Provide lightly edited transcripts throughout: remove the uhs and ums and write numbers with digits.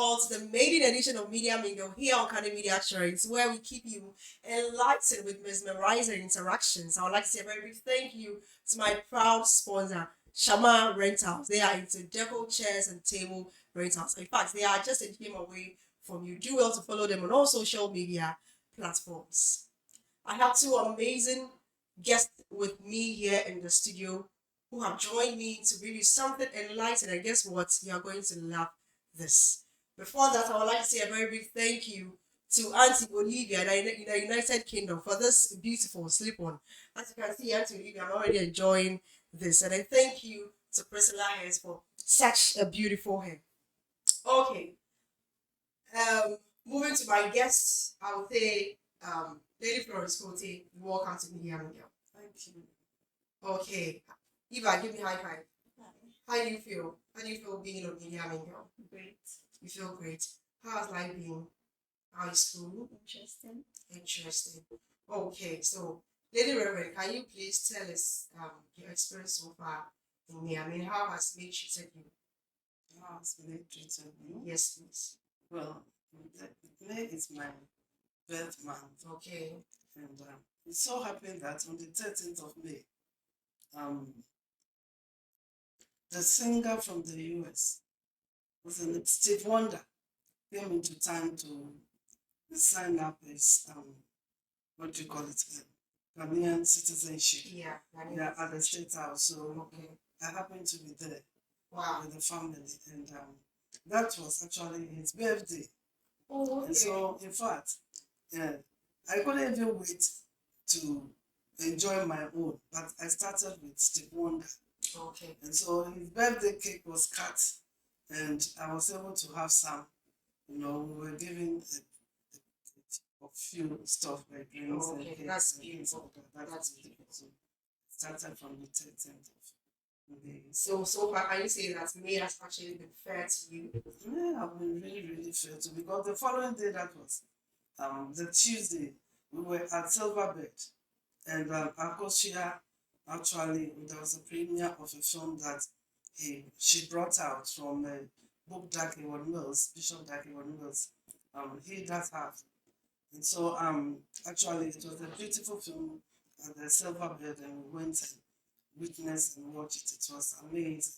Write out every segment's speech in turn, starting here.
all to the maiden edition of Media Mingle here on Kane Media Trends, where we keep you enlightened with mesmerizing interactions. I would like to say a very big thank you to my proud sponsor, Shama Rentals. They are into deco chairs and table rentals. In fact, they are just a game away from you. Do well to follow them on all social media platforms. I have two amazing guests with me here in the studio who have joined me to bring you something enlightening. And guess what? You are going to love this. Before that, I would like to say a very big thank you to Auntie Olivia in the United Kingdom for this beautiful slip on. As you can see, Auntie Olivia, I'm already enjoying this. And I thank you to Priscilla Hayes for such a beautiful hair. Okay, moving to my guests, I would say Lady Florence Cote, welcome to Media Media. Thank you. Okay, Eva, give me high five. Hi. How do you feel? How do you feel being on Media Media? Great. You feel great. How has life been? How is school? Interesting. Interesting. Okay, so Lady Reverend, can you please tell us your experience so far in May? I mean, how has May treated you? How has May treated me? Yes, please. Well, May is my birth month. Okay. And it so happened that on the 13th of May, the singer from the US, was in Steve Wonder, came into town to sign up his, what do you call it, Ghanaian citizenship. Yeah. Yeah, at the State House. So Okay. I happened to be there Wow. with the family, and that was actually his birthday. Oh, okay. And so, in fact, I couldn't even wait to enjoy my own, but I started with Steve Wonder. Okay. And so his birthday cake was cut, and I was able to have some. We were given a few stuff like drinks and Okay, cakes. that's and beautiful. things like that. That's was beautiful. So started from the 13th of May. So far, can you say that May has actually been fair to you? Yeah, I've been really, really fair to, because the following day, that was the Tuesday, we were at Silverbird, and Akosia, actually, there was a premiere of a film that she brought out from book Dark Mills, Bishop Dark Mills. He does have. And so actually it was a beautiful film at the Silverbird, and we went and witnessed and watched it. It was amazing.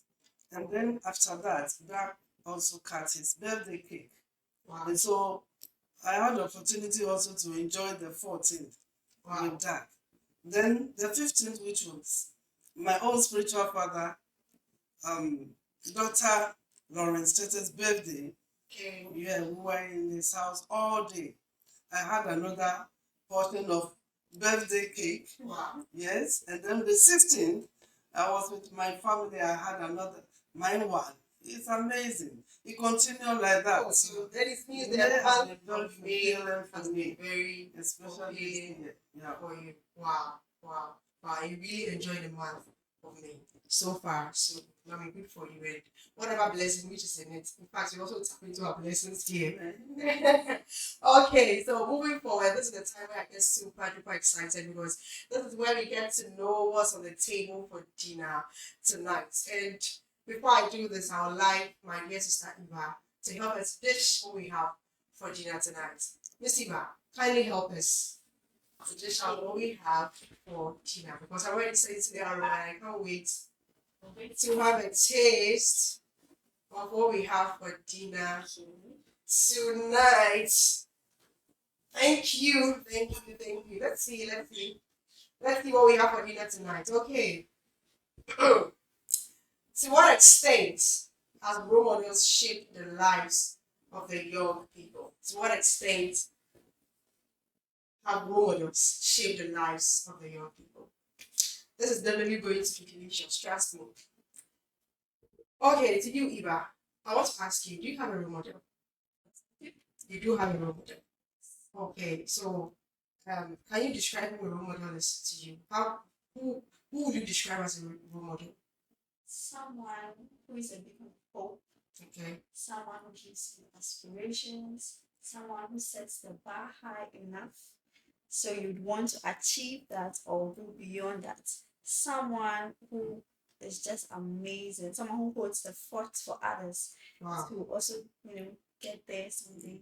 And then after that, Black also cut his birthday cake. Wow. And so I had the opportunity also to enjoy the 14th with that. Then the 15th, which was my own spiritual father, Dr. Lawrence Tete's birthday. Okay. Yeah, we were in his house all day. I had another portion of birthday cake. Wow. Yes, and then the 16th, I was with my family. I had mine one. It's amazing. It continued like that. Oh, so that is means Yeah, that month it's very of May fulfilling for has me, been very especially fulfilling yeah. for you. Wow. You really enjoy the month of May so far. So I mean, good for you. And whatever blessing which is in it. In fact, you also tap into our blessings here. Okay, so moving forward, this is the time where I get super duper excited because this is where we get to know what's on the table for dinner tonight. And before I do this, I would like my dear sister Eva to help us dish what we have for dinner tonight. Miss Eva, kindly help us to dish out what we have for dinner because I already said to the aroma and I can't wait to have a taste of what we have for dinner tonight. Thank you. Let's see what we have for dinner tonight. Okay. To what extent has role models shaped the lives of the young people? To what extent have role models shaped the lives of the young people? This is definitely going to be delicious, trust me. Okay, to you, Eva, I want to ask you, do you have a role model? You do have a role model. Okay, so can you describe who a role model is to you? Who would you describe as a role model? Someone who is a beacon of hope. Okay. Someone who gives you aspirations. Someone who sets the bar high enough so you'd want to achieve that or go beyond that. Someone who is just amazing. Someone who holds the fort for others Wow. to also, get there someday.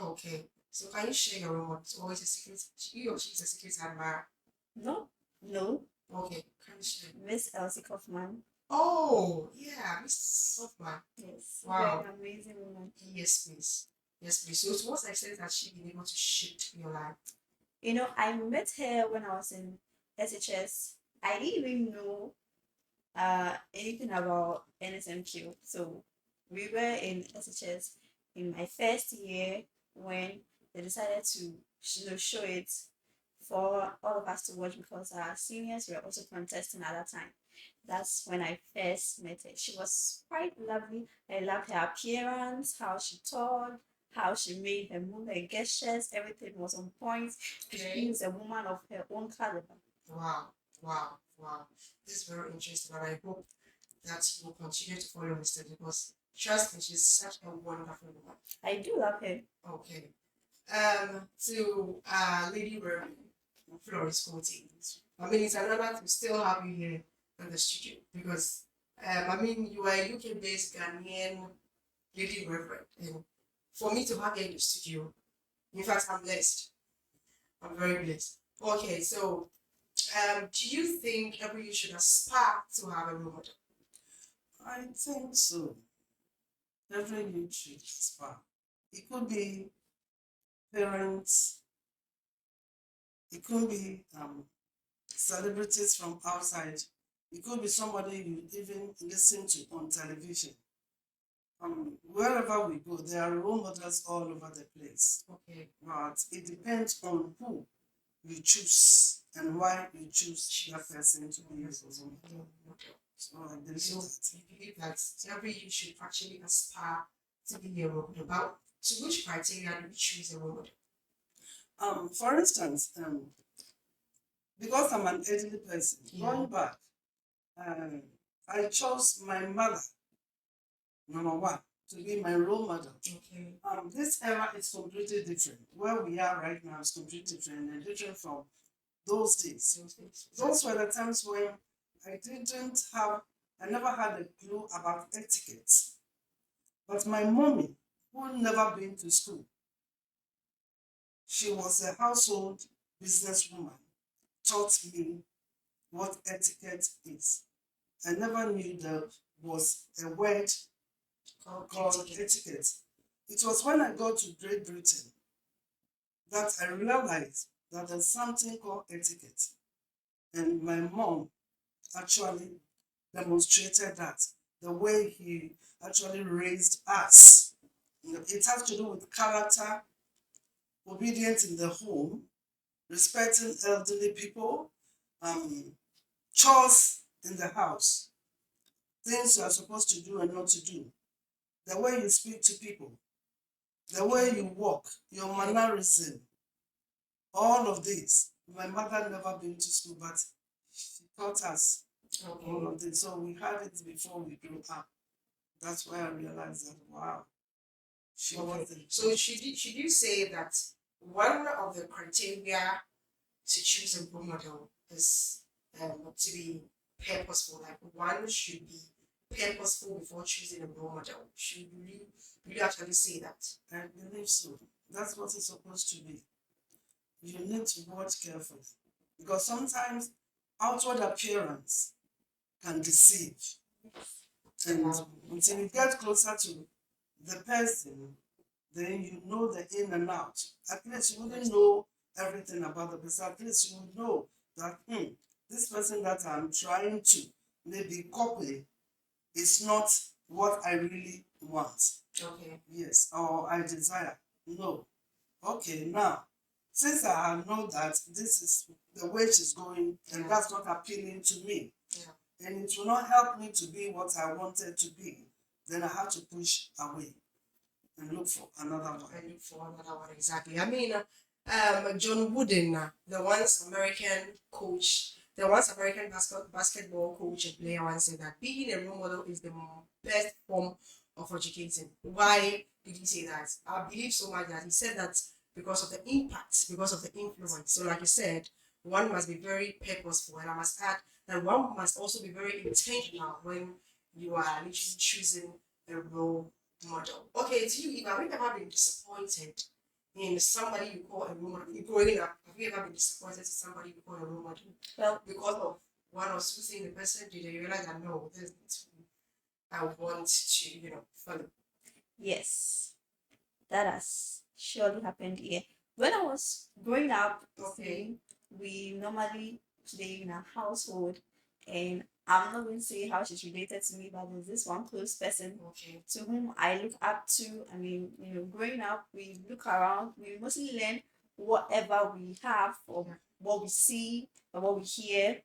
Okay. So can you share your role model? Or is a secret? You or she's a secret admirer? No, no, Okay. Can you share? Miss Elsie Kaufman. Oh, yeah, Mr. Hoffman. Yes, Wow. very amazing woman. Yes, please. Yes, please. So to what extent has she been able to shape your life? You know, I met her when I was in SHS. I didn't even know anything about NSMQ. So we were in SHS in my first year when they decided to show it for all of us to watch because our seniors were also contesting at that time. That's when I first met her. She was quite lovely. I loved her appearance, how she talked, how she made her move, her gestures, everything was on point. She is a woman of her own caliber. Wow, wow, wow. This is very interesting, and I hope that you will continue to follow Mr. because trust me, she's such a wonderful woman. I do love her. Okay. To Lady Reverend Florence Cote. I mean, it's an honor to still have you here in the studio because I mean, you are a UK-based Ghanaian Lady Reverend, and for me to have you in the studio, in fact, I'm blessed. I'm very blessed. Okay, so do you think every youth should aspire to have a role model? I think so. Every youth should aspire. It could be parents, it could be celebrities from outside, it could be somebody you even listen to on television. Wherever we go, there are role models all over the place. Okay. But it depends on who you choose and why you choose that person to be your role model. So I believe So that. you believe that every youth should actually aspire to be a role model. But to which criteria do we choose a role model? For instance, because I'm an elderly person, Yeah. going back, I chose my mother, number one, to be my role model. Okay. This era is completely different. Where we are right now is completely different and different from those days. Those were the times when I never had a clue about etiquette. But my mommy, who never been to school, she was a household businesswoman, taught me what etiquette is. I never knew there was a word called etiquette. It was when I got to Great Britain that I realized that there's something called etiquette. And my mom actually demonstrated that the way he actually raised us. It has to do with character, obedience in the home, respecting elderly people, chores in the house, things you are supposed to do and not to do, the way you speak to people, the way you walk, your mannerism, all of this. My mother never been to school, but she taught us all of this. So we had it before we grew up. That's why I realized that, wow, she was the. So should you say that one of the criteria to choose a role model is to be purposeful? Like one should be purposeful before choosing a role model. Should you actually say that? I believe so. That's what it's supposed to be. You need to watch carefully because sometimes outward appearance can deceive. And until you get closer to the person, then you know the in and out. At least you wouldn't know everything about the person. At least you would know that this person that I'm trying to maybe copy is not what I really want. Okay. Yes, or I desire. No. Okay, now, since I know that this is the way she's going and that's not appealing to me, and it will not help me to be what I wanted to be, then I have to push away and look for another one. Exactly. I mean, John Wooden, the once American coach, the once American basketball coach and player once said that being a role model is the best form of educating. Why did he say that? I believe so much that he said that because of the impact, because of the influence. So, like you said, one must be very purposeful, and I must add that one must also be very intentional when you are literally choosing a role model. Okay, to you, Eva, have you ever been disappointed in somebody you call a role model? You growing up, have you ever been disappointed in somebody you call a role model? Well, Because of one or two things the person did, and you realize that no, this is I want to, follow. yes, that has surely happened here. When I was growing up, Okay. we normally play in our household, and I'm not going to say how she's related to me, but there's this one close person Okay. to whom I look up to. I mean, growing up, we look around, we mostly learn whatever we have or Yeah. what we see or what we hear.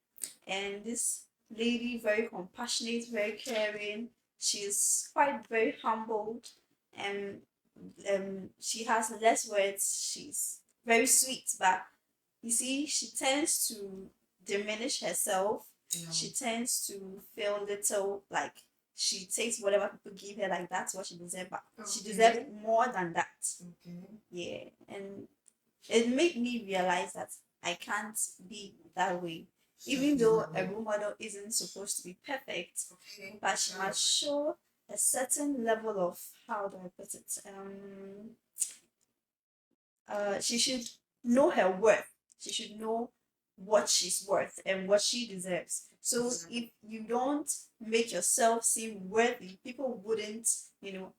And this lady, very compassionate, very caring, she's quite very humbled, and she has less words. She's very sweet, but you see, she tends to diminish herself. Yeah. She tends to feel little like she takes whatever people give her, like that's what she deserves, but she Okay. deserves more than that. Okay. Yeah, and it made me realize that I can't be that way. Even though a role model isn't supposed to be perfect, Okay. but she must show a certain level of, how do I put it? She should know her worth. She should know what she's worth and what she deserves. So if you don't make yourself seem worthy, people wouldn't,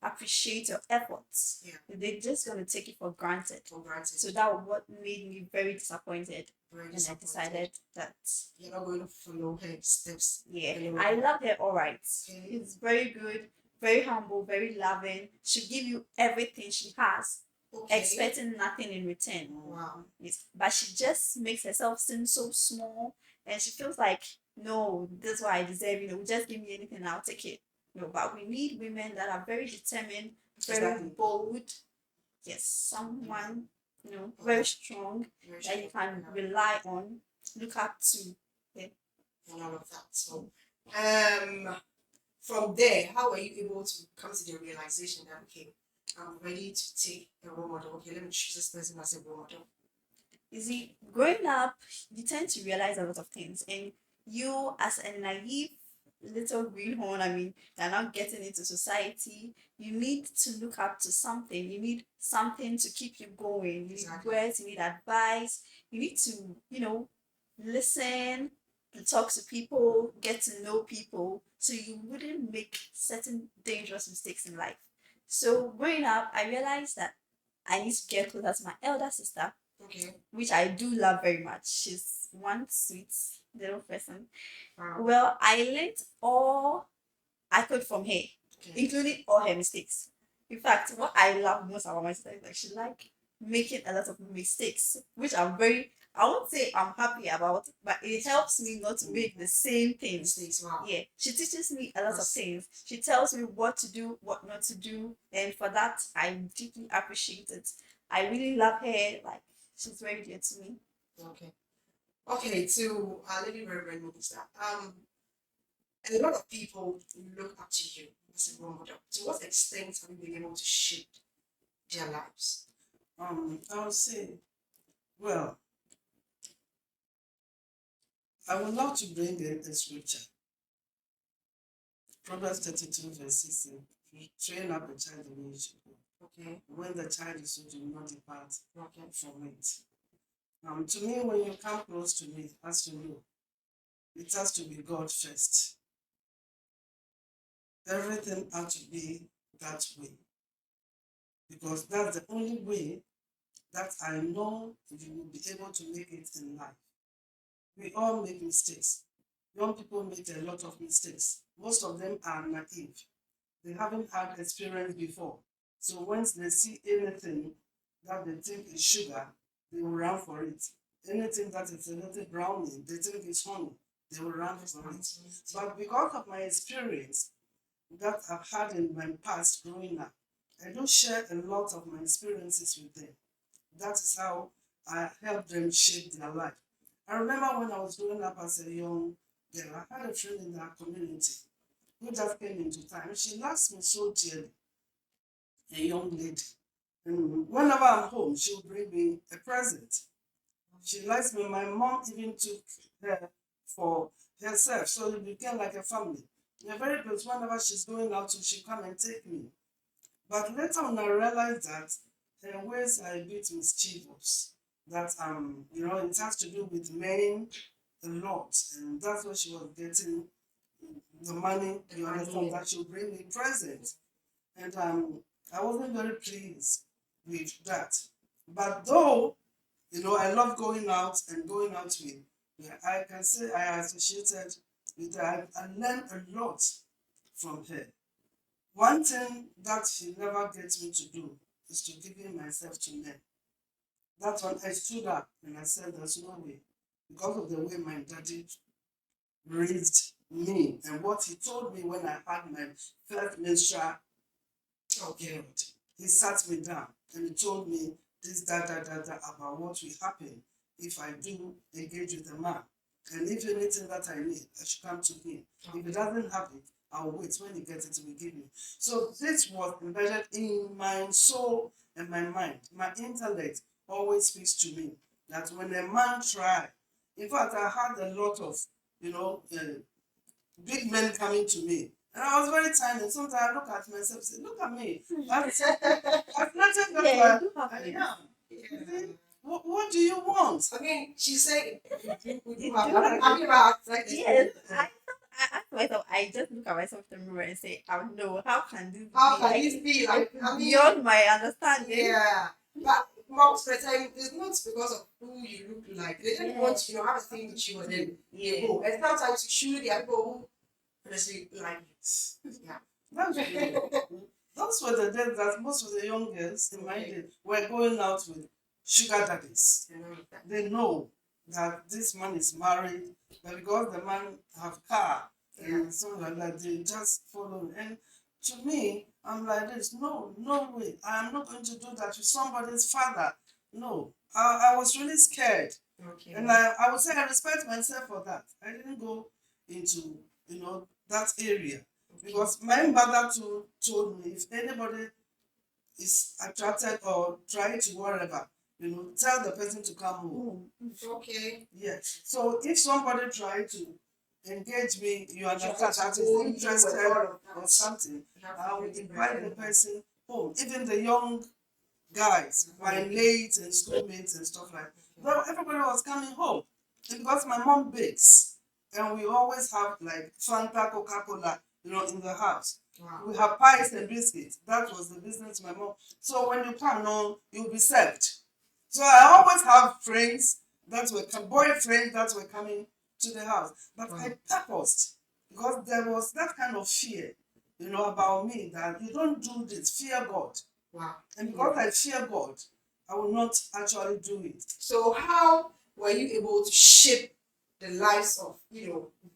appreciate your efforts. Yeah. They're just gonna take it for granted. For granted. So that was what made me very disappointed. Very And I disappointed. decided that, You're not going to follow her steps. yeah, anymore. I love her all right. Okay. She's very good, very humble, very loving. She'll give you everything she has, Okay. expecting nothing in return. Wow. Yes. But she just makes herself seem so small, and she feels like, no, this is what I deserve. Just give me anything, I'll take it. No, but we need women that are very determined, very Exactly. bold. Yes, someone, very strong, that you can rely on, look up to. Yeah. And all of that. So, from there, how were you able to come to the realization that okay, I'm ready to take a role model? Okay, let me choose this person as a role model. You see, growing up, you tend to realize a lot of things, and you, as a naive little greenhorn, I mean, you're not getting into society. You need to look up to something. You need something to keep you going. You need Exactly. words. You need advice. You need to, listen, talk to people, get to know people, so you wouldn't make certain dangerous mistakes in life. So growing up, I realized that I need to get closer to my elder sister, Okay. which I do love very much. She's one sweet little person. Wow. Well, I learned all I could from her, Okay. including all her mistakes. In fact, what I love most about my sister is that she like making a lot of mistakes, which I won't say I'm happy about, but it helps me not to make the same things. Mistakes. Wow. Yeah, she teaches me a lot of Yes. things. She tells me what to do, what not to do, and for that, I deeply appreciate it. I really love her. Like, she's very dear to me. Okay. Okay. To our lady Reverend Minister. A lot of people look up to you as a role model. To what extent have you been able to shape their lives? I would say, well, I would love to bring in a scripture. Proverbs 32, verse 16. Train up a child the way he should go. Okay. When the child is old, you will not depart Okay. from it. To me, when you come close to me, as you know, it has to be God first. Everything has to be that way. Because that's the only way that I know you will be able to make it in life. We all make mistakes. Young people make a lot of mistakes. Most of them are naive. They haven't had experience before. So once they see anything that they think is sugar, they will run for it. Anything that is a little brownie, they think is honey, they will run for it. But because of my experience that I've had in my past growing up, I do share a lot of my experiences with them. That is how I help them shape their life. I remember when I was growing up as a young girl, I had a friend in our community who just came into town. She loves me so dearly, a young lady. And whenever I'm home, she'll bring me a present. She likes me. My mom even took her for herself, so it became like a family. We're very close. Whenever she's going out, she'll come and take me. But later on, I realized that her ways are a bit mischievous. That it has to do with men a lot, and that's where she was getting the money. You understand that she'll bring me presents, and I wasn't very pleased with that. But though I love going out and going out with. Yeah, I can say I associated with her. I learned a lot from her. One thing that she never gets me to do is to give in myself to men. That's when I stood up and I said, there's no way. Because of the way my daddy raised me and what he told me when I had my first menstrual period. He sat me down and he told me this, that about what will happen if I do engage with a man. And if anything that I need, I should come to him. If he doesn't have it, I'll wait. When he gets it, he will give me. So this was embedded in my soul and my mind. My intellect always speaks to me that when a man try, in fact, I had a lot of, big men coming to me. And I was very tiny. Sometimes I look at myself and say, look at me. I've nothing that Yeah, you do I have am. Yeah. What do you want? I mean, she said, Yes, I ask myself, I just look at myself in the mirror and say, oh no, how can this how be? can Like, this be? Like, I mean, beyond my understanding. yeah. But most of the time, it's not because of who you look like. They just want to, have a thing with you and then Yeah. go. And sometimes you shoot the people who honestly like it. Yeah. That's true. Those were the days that most of the young girls in my day were going out with sugar daddies. They know that this man is married, but because the man have car and something like that, they just follow. And to me, I'm like this. No, no way. I am not going to do that with somebody's father. No. I was really scared. Okay. And I would say I respect myself for that. I didn't go into, that area. Because my mother too told me if anybody is attracted or trying to whatever, tell the person to come home. Okay. Yes. So if somebody try to engage me, you understand that is hold you interested and all of or that. something, You have to I will make it invite very the person home. Even the young guys, my mates and schoolmates and stuff like that. Well, everybody was coming home. And because my mom bakes, and we always have like Fanta, Coca-Cola, in the house. Wow. We have pies and biscuits. That was the business my mom. So when you come home, you'll be served. So I always have friends that were boyfriends that were coming to the house. But I purposed because there was that kind of fear, about me that you don't do this. Fear God. Wow. And because I fear God, I will not actually do it. So how were you able to shape the lives of,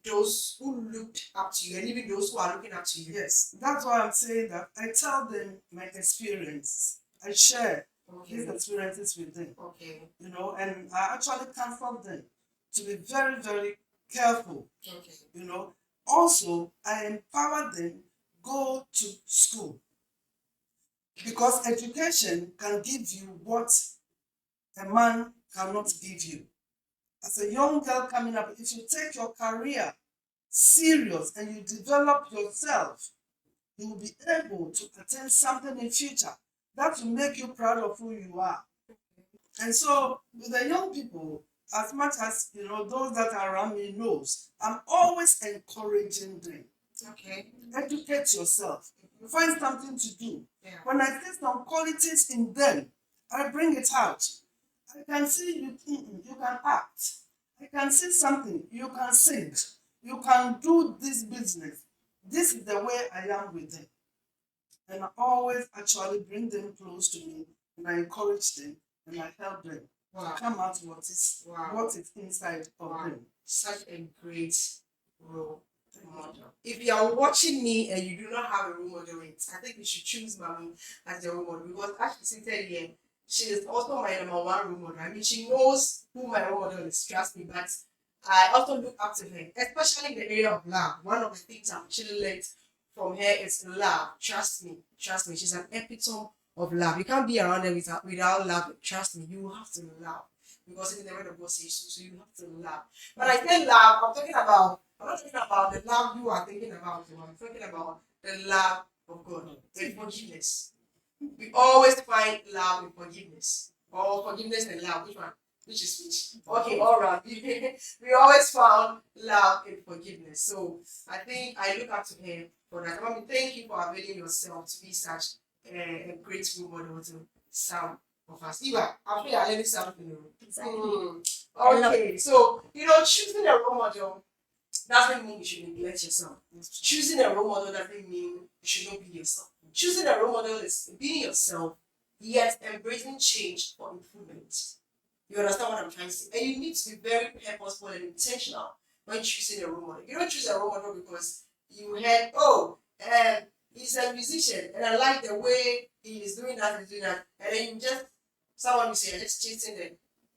those who looked up to you and even those who are looking up to you? Yes, that's why I'm saying that I tell them my experience. I share these experiences with them. Okay. And I actually comfort them to be very, very careful. Okay. Also, I empower them go to school. Because education can give you what a man cannot give you. As a young girl coming up, if you take your career serious and you develop yourself, you will be able to attain something in future that will make you proud of who you are. And so with the young people, as much as those that are around me knows, I'm always encouraging them. Okay. Educate yourself. Find something to do. Yeah. When I see some qualities in them, I bring it out. I can see you can act. I can see something. You can sing. You can do this business. This is the way I am with them. And I always actually bring them close to me and I encourage them and I help them come out what is inside of them. Such a great role model. If you are watching me and you do not have a role model, I think you should choose Mommy as your role model because as she said here, she is also my number one role model. I mean, she knows who my role model is, trust me, but I also look up to her, especially in the area of love. One of the things I'm actually learned from her is love. Trust me, she's an epitome of love. You can't be around her without love. Trust me, you have to love. Because even the word of God says so you have to love. But I say love, I'm not talking about the love you are thinking about. I'm talking about the love of God, the forgiveness. We always find love in forgiveness. Or forgiveness and love. Which one? Which is which? Okay, all right. We always found love in forgiveness. So I think I look up to her for that. I want to thank you for availing yourself to be such a great role model to some of us. Eva, I feel I learned something new. Exactly. Okay, so choosing a role model doesn't mean you should neglect yourself. Choosing a role model doesn't mean you should not be yourself. Choosing a role model is being yourself, yet embracing change for improvement. You understand what I'm trying to say? And you need to be very purposeful and intentional when choosing a role model. You don't choose a role model because you heard, oh, he's a musician and I like the way he is doing that, and then you just, someone will say, you're just chasing the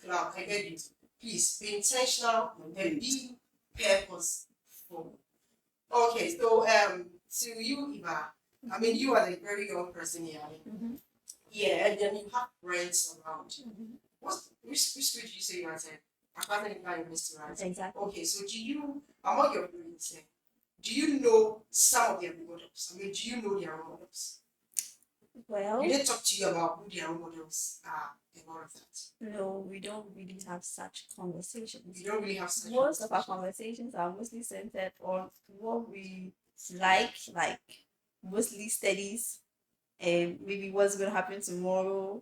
cloud. I get it. Please be intentional and be purposeful. Okay, so to you, Eva, I mean, you are a very young person here. Mm-hmm. Yeah, and then you have friends around. Mm-hmm. Which school did you say you attend? Apartment University, right? Exactly. Okay, so do you, among your friends, do you know some of their role models? I mean, do you know their role models? Well, Did they talk to you about who their role models are and all of that? no, we don't really have such conversations. You don't really have such Most of our conversations. conversations are mostly centered on what we like mostly studies, and maybe what's going to happen tomorrow.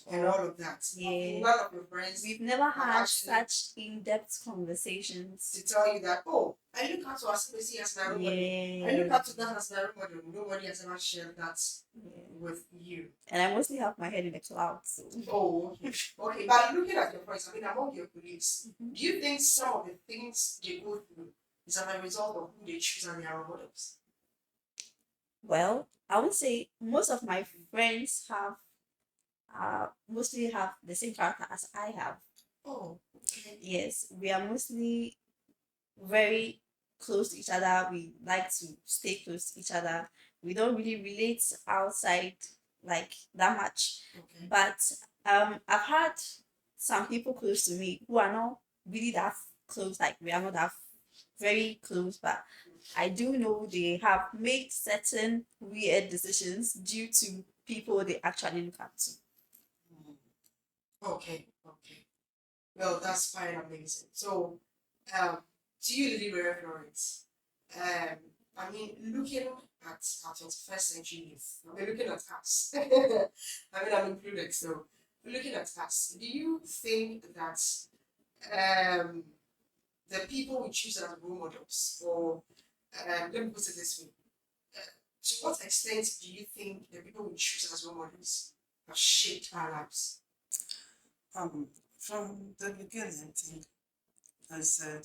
And all of that. Yeah. None of your friends We've never had actually such in-depth conversations. to tell you that, oh, I look up to Asibesi as my role model. I look Yeah. up to that as my role model. Nobody has ever shared that Yeah. with you. And I mostly have my head in the clouds. So. Oh, okay. Okay, but looking at your friends, I mean, among your colleagues, Mhm. do you think some of the things they go through is as a result of who they choose as their role models? Well, I would say most of my friends mostly have the same character as I have. Oh, okay. Yes, we are mostly very close to each other. We like to stay close to each other. We don't really relate outside like that much. Okay. But I've had some people close to me who are not really that close, like we are not that very close, but I do know they have made certain weird decisions due to people they actually look up to. Okay, okay. Well, that's quite amazing. So, um, to you, Lily Ray Florence, um, I mean, looking at our 21st century youth, I mean, looking at us, I mean, I'm included, so looking at us, do you think that um, the people we choose as role models, or let me put it this way, to what extent do you think the people we choose as role models have shaped our lives? From the beginning, I think I said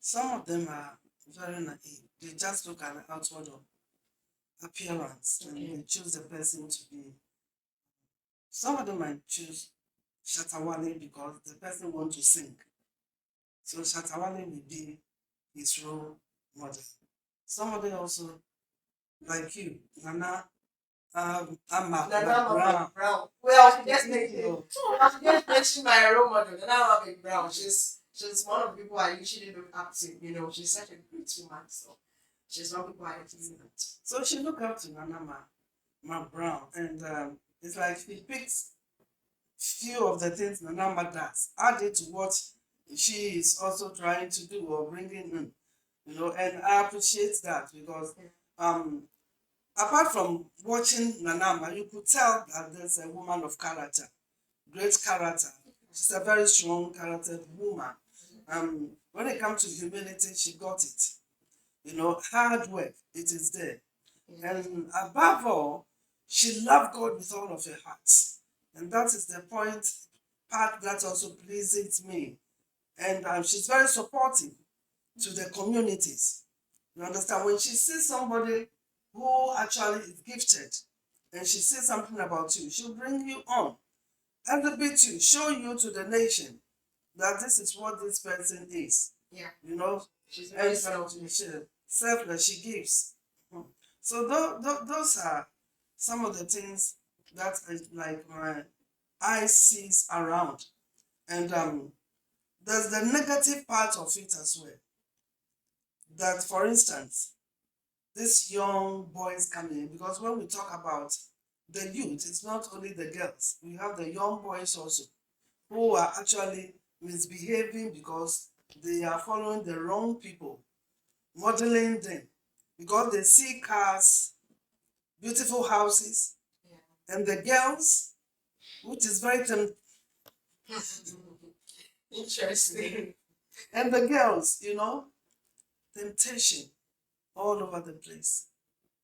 some of them are very naive. They just look at the outward appearance and Okay. they choose the person to be. Some of them might choose Shatawale because the person wants to sing. So Shatawale will be his role model. Somebody also, like you, Nana Amma Nana Brown. Brown. Well, she just mentioned, No, she just mentioned my role model, Nana Brown. She's one of the people I usually look up to. She's such a great woman. So she's one of the people I actually look up to. so she looked up to Nana Ma Brown, and it's like she picks few of the things Nana does, add it to what she is also trying to do or bringing in, and I appreciate that because apart from watching Nanama, you could tell that there's a woman of character, great character. She's a very strong character woman. When it comes to humility, she got it. Hard work, it is there. And above all, she loved God with all of her heart. And that is the part that also pleases me. And she's very supportive to the communities. You understand? When she sees somebody who actually is gifted and she says something about you, she'll bring you on, elevate you, show you to the nation that this is what this person is. Yeah. She's And very selfless. selfless, she gives. So those are some of the things that like my eyes sees around. And there's the negative part of it as well. That, for instance, these young boys coming in, because when we talk about the youth, it's not only the girls. We have the young boys also who are actually misbehaving because they are following the wrong people, modeling them because they see cars, beautiful houses, Yeah. and the girls, which is very Interesting. and the girls, temptation all over the place.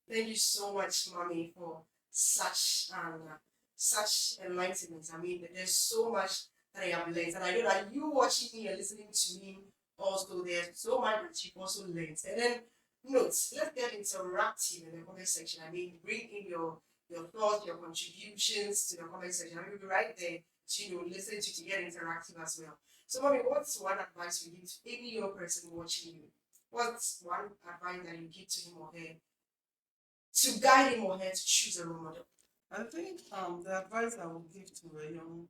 Thank you so much, mommy, for such enlightenment. I mean, there's so much that I have learned, and I know that you watching me and listening to me also, there's so much that you've also learned. And then notes. Let's get interactive in the comment section. I mean, bring in your thoughts, your contributions to the comment section. I mean, we'll be right there to listen to get interactive as well. So, mommy, what's one advice you give to any young person watching you? What's one advice that you give to him or her to guide him or her to choose a role model? I think the advice I would give to a young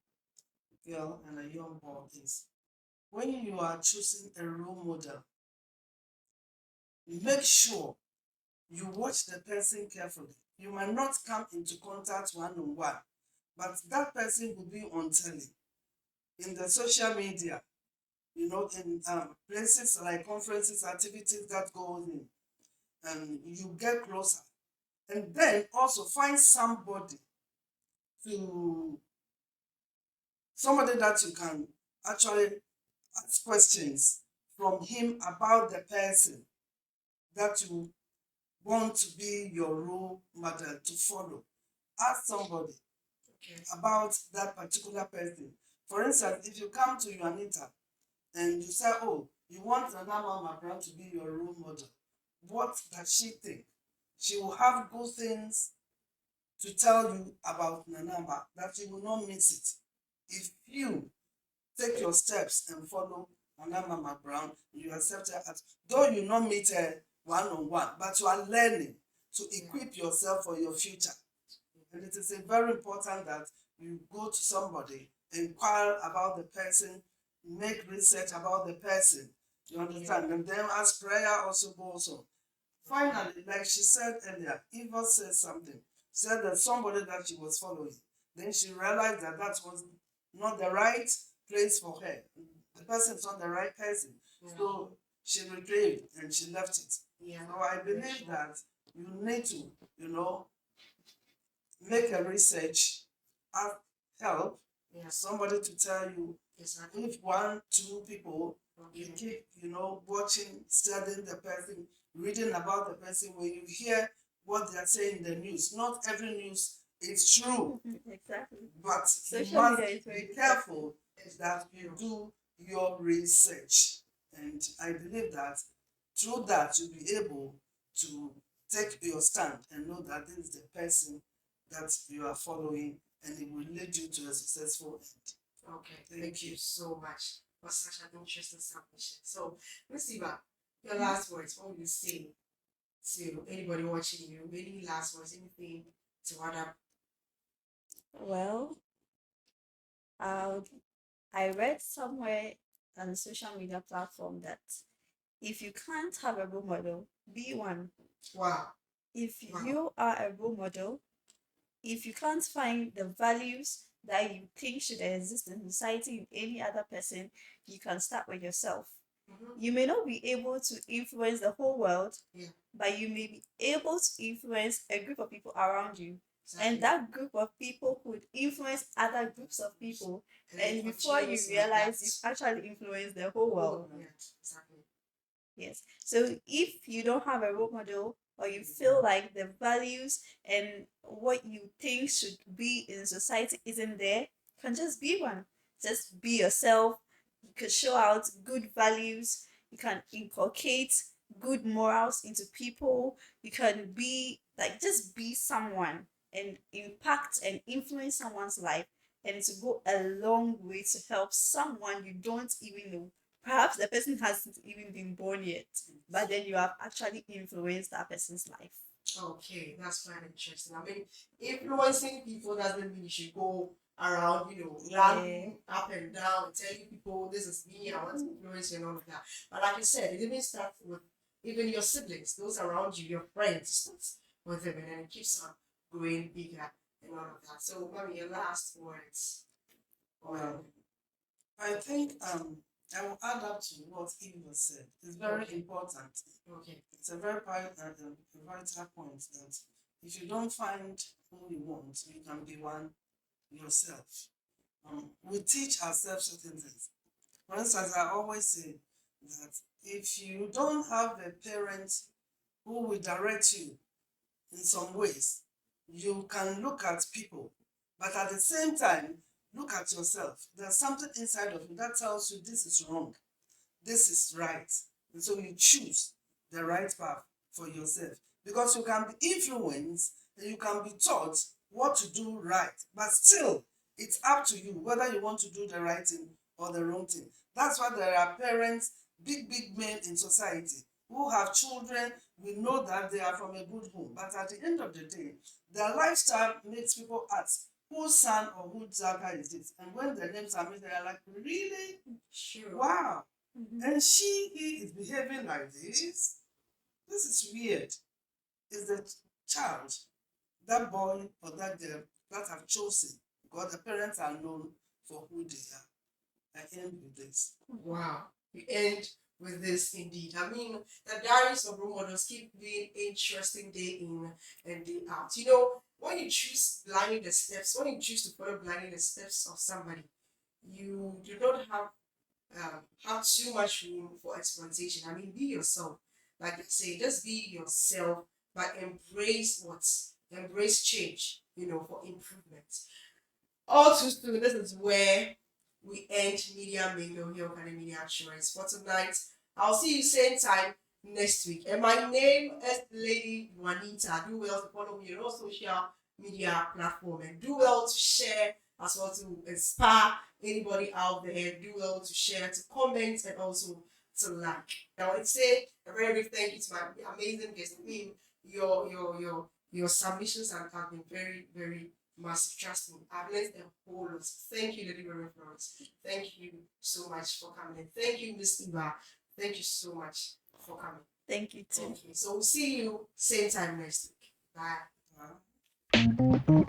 girl and a young boy is when you are choosing a role model, make sure you watch the person carefully. You might not come into contact one on one, but that person will be on telly, in the social media, in places like conferences, activities that go in, and you get closer. And then also find to somebody that you can actually ask questions from him about the person that you want to be your role model to follow. Ask somebody Okay. about that particular person. For instance, if you come to Juanita and you say, oh, you want Nana Mama Brown to be your role model, what does she think? She will have good things to tell you about Nanamba that you will not miss it. If you take your steps and follow Nana Mama Brown, you accept her as, though you not meet her one on one, but you are learning to equip yourself for your future. And it is very important that you go to somebody, inquire about the person, make research about the person. You understand? Yeah. And then as prayer also goes on. Finally, like she said earlier, Eva said something. Said that somebody that she was following. Then she realized that that was not the right place for her. The person is not the right person. Yeah. So she regretted and she left it. Yeah. So I believe that you need to, make a research, ask help, Yeah. somebody to tell you. Exactly. If one, two people, you Okay. keep, watching, studying the person, reading about the person, when you hear what they are saying in the news, not every news is true, Exactly. but you Social must media is very be careful that you do your research. And I believe that through that you'll be able to take your stand and know that this is the person that you are following and it will lead you to a successful end. Okay. Thank you so much for such an interesting submission. So, Miss Eva, your last words, what would you say to anybody watching you? Any last words, anything to add up? Well, uh, I read somewhere on a social media platform that if you can't have a role model, be one. Wow. If Wow. you are a role model, if you can't find the values that you think should exist in society in any other person, you can start with yourself. You may not be able to influence the whole world, Yeah. but you may be able to influence a group of people around you. Exactly. And that group of people could influence other groups of people. And it before you continues like realize, that. you've actually influenced the whole world. Yeah, exactly. Yes. So if you don't have a role model, or you feel like the values and what you think should be in society isn't there, you can just be one. Just be yourself. You can show out good values. You can inculcate good morals into people. You can be like, just be someone and impact and influence someone's life, and to go a long way to help someone you don't even know. Perhaps the person hasn't even been born yet, but then you have actually influenced that person's life. Okay, that's quite interesting. I mean, influencing people doesn't mean you should go around, run up and down, telling people this is me, I want to influence you and all of that. But like you said, it even starts with even your siblings, those around you, your friends, starts with them, and then it keeps on growing bigger and all of that. So, mommy, your last words. Well, I think I will add up to what Eva said. It's very important. Okay. It's a very vital point that if you don't find who you want, you can be one yourself. We teach ourselves certain things. For instance, I always say that if you don't have a parent who will direct you in some ways, you can look at people, but at the same time, look at yourself. There's something inside of you that tells you this is wrong, this is right. And so you choose the right path for yourself because you can be influenced and you can be taught what to do right, but still, it's up to you whether you want to do the right thing or the wrong thing. That's why there are parents, big men in society who have children. We know that they are from a good home, but at the end of the day, their lifestyle makes people ask, whose son or whose daughter is this? And when the names are made, they are like, really? Sure. Wow. And he is behaving like this? This is weird. Is the child, that boy or that girl that have chosen, because the parents are known for who they are. I end with this. Wow. We end with this indeed. I mean, the diaries of role models keep being interesting day in and day out. You know, when you choose blindly the steps, when you choose to follow blindly the steps of somebody, you do not have too much room for exploitation. I mean, be yourself. Like I say, just be yourself, but embrace change, for improvement. All too soon, this is where we end Media Mingle here on Media Assurance for tonight. I'll see you same time next week. And my name is Lady Juanita. Do well to follow me on all social media platform and do well to share as well to inspire anybody out there. Do well to share, to comment, and also to like. Now, I'd say a very big thank you to my amazing guest. I mean, your submissions have been very, very massive. Trust me, I've learned a whole lot. Thank you, Lady Reverend Florence. Thank you so much for coming in. Thank you, Miss Eva. Thank you so much for coming. Thank you too. Thank you. So we'll see you same time next week. Bye. Wow.